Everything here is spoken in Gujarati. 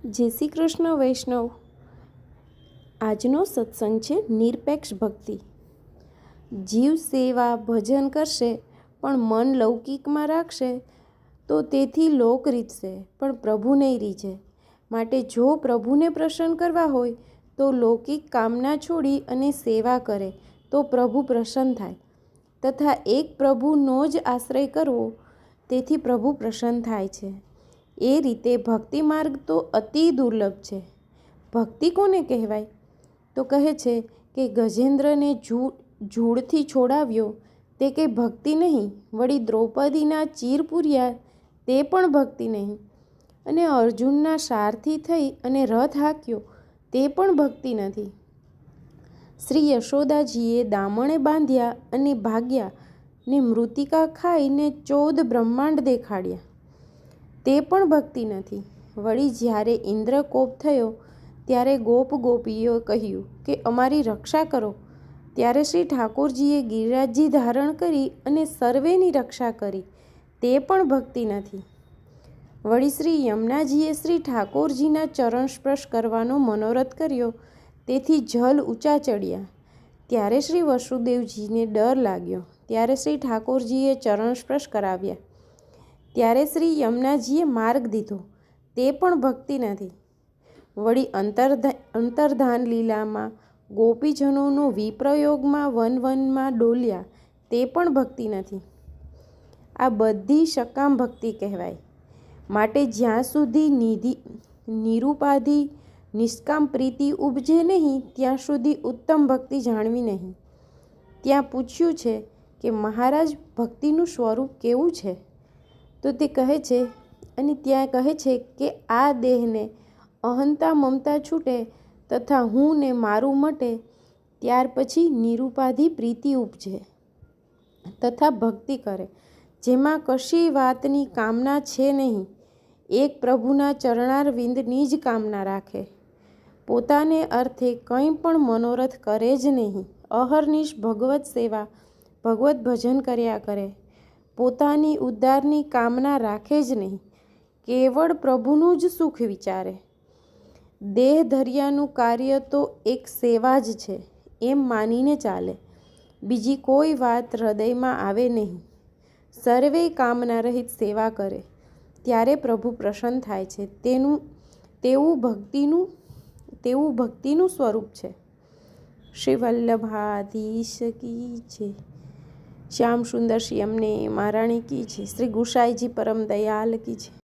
જય શ્રી કૃષ્ણ વૈષ્ણવ। આજનો સત્સંગ છે નિરપેક્ષ ભક્તિ। જીવ સેવા ભજન કરશે પણ મન લૌકિકમાં રાખશે તો તેથી લોક રીતશે પણ પ્રભુ નહીં રીઝે। માટે જો પ્રભુને પ્રસન્ન કરવા હોય તો લૌકિક કામના છોડી અને સેવા કરે તો પ્રભુ પ્રસન્ન થાય, તથા એક પ્રભુનો જ આશ્રય કરવો તેથી પ્રભુ પ્રસન્ન થાય છે। એ રીતે ભક્તિ માર્ગ તો અતિ દુર્લભ છે। ભક્તિ કોને કહેવાય? તો કહે છે કે ગજેન્દ્રને જૂડથી છોડાવ્યો તે કંઈ ભક્તિ નહીં, વળી દ્રૌપદીના ચીર પૂર્યા તે પણ ભક્તિ નહીં, અને અર્જુનના સારથી થઈ અને રથ હાંક્યો તે પણ ભક્તિ નથી। શ્રી યશોદાજીએ દામણે બાંધ્યા અને ભાગ્યા ને મૃતિકા ખાઈને 14 બ્રહ્માંડ દેખાડ્યા તે પણ ભક્તિ નથી। વળી જ્યારે ઇન્દ્ર કોપ થયો ત્યારે ગોપીઓએ કહ્યું કે અમારી રક્ષા કરો, ત્યારે શ્રી ઠાકોરજીએ ગિરિરાજજી ધારણ કરી અને સર્વેની રક્ષા કરી તે પણ ભક્તિ નથી। વળી શ્રી યમુનાજીએ શ્રી ઠાકોરજીના ચરણ સ્પર્શ કરવાનો મનોરથ કર્યો તેથી જલ ઊંચા ચડ્યા, ત્યારે શ્રી વસુદેવજીને ડર લાગ્યો, ત્યારે શ્રી ઠાકોરજીએ ચરણ સ્પર્શ કરાવ્યા, ત્યારે શ્રી યમુનાજીએ માર્ગ દીધો તે પણ ભક્તિ નથી। વળી અંતર્ધાન લીલામાં ગોપીજનોનો વિપ્રયોગમાં વનમાં ડોલ્યા તે પણ ભક્તિ નથી। આ બધી સકામ ભક્તિ કહેવાય। માટે જ્યાં સુધી નિરુપાધિ નિષ્કામ પ્રીતિ ઉપજે નહીં ત્યાં સુધી ઉત્તમ ભક્તિ જાણવી નહીં। ત્યાં પૂછ્યું છે કે મહારાજ ભક્તિનું સ્વરૂપ કેવું છે? તો તે કહે છે અને ત્યાં કહે છે કે આ દેહને અહંતા મમતા છૂટે તથા હું ને મારું મટે ત્યાર પછી નિરુપાધિ પ્રીતિ ઉપજે તથા ભક્તિ કરે, જેમાં કશી વાતની કામના છે નહીં, એક પ્રભુના ચરણારવિંદની જ કામના રાખે, પોતાને અર્થે કંઈ પણ મનોરથ કરે જ નહીં, અહર્નિશ ભગવત સેવા ભગવત ભજન કર્યા કરે, પોતાની ઉદ્ધારની કામના રાખે જ નહીં, કેવળ પ્રભુનું જ સુખ વિચારે। દેહ ધર્યાનું કાર્ય તો એક સેવા જ છે એમ માનીને ચાલે, બીજી કોઈ વાત હૃદયમાં આવે નહીં, સર્વે કામના રહિત સેવા કરે ત્યારે પ્રભુ પ્રસન્ન થાય છે, તેવું ભક્તિનું સ્વરૂપ છે। શ્રી વલ્લભાધીશ કી છે। શ્યામ સુંદર શ્રી અમને મહારાણી કી છે। શ્રી ગુસાઈજી પરમ દયાલ કી છે।